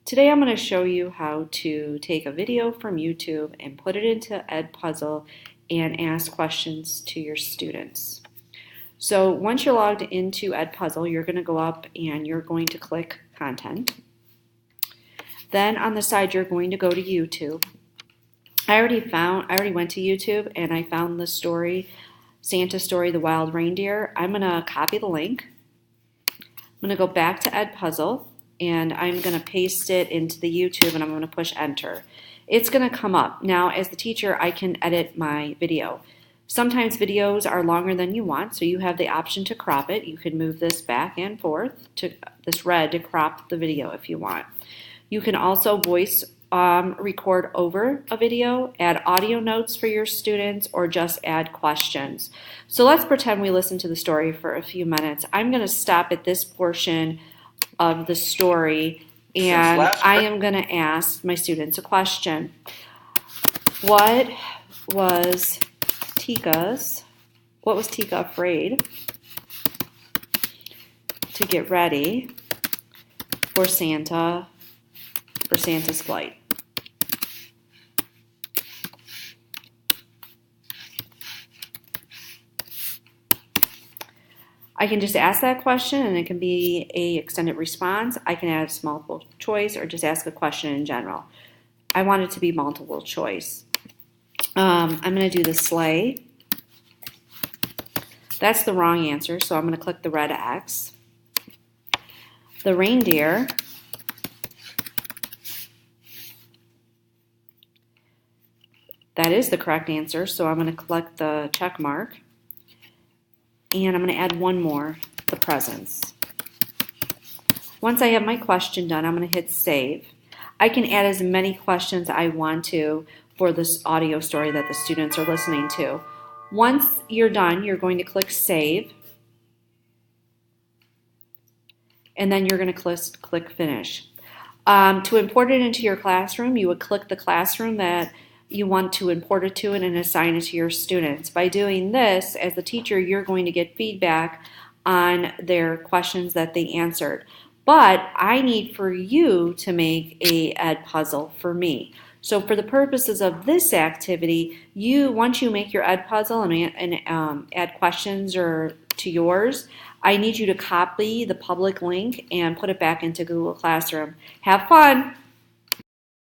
Today I'm going to show you how to take a video from YouTube and put it into EdPuzzle and ask questions to your students. So once you're logged into EdPuzzle, you're going to go up and you're going to click Content. Then on the side you're going to go to YouTube. I already went to YouTube and I found the story, Santa Story, the Wild Reindeer. I'm going to copy the link. I'm going to go back to EdPuzzle and I'm going to paste it into the YouTube and I'm going to push enter. It's going to come up. Now as the teacher I can edit my video. Sometimes videos are longer than you want, so you have the option to crop it. You can move this back and forth to this red to crop the video if you want. You can also voice record over a video, add audio notes for your students, or just add questions. So let's pretend we listen to the story for a few minutes. I'm going to stop at this portion of the story and I am going to ask my students a question. What was Tika afraid to get ready for Santa's flight? I can just ask that question and it can be an extended response. I can add multiple choice or just ask a question in general. I want it to be multiple choice. I'm going to do the sleigh. That's the wrong answer, so I'm going to click the red X. The reindeer. That is the correct answer, so I'm going to click the check mark. And I'm going to add one more, the presents. Once I have my question done, I'm going to hit save. I can add as many questions I want to for this audio story that the students are listening to. Once you're done, you're going to click save. And then you're going to click finish. To import it into your classroom, you would click the classroom that you want to import it to and assign it to your students. By doing this, as the teacher, you're going to get feedback on their questions that they answered. But I need for you to make a EdPuzzle for me. So for the purposes of this activity, once you make your EdPuzzle and add questions to yours, I need you to copy the public link and put it back into Google Classroom. Have fun!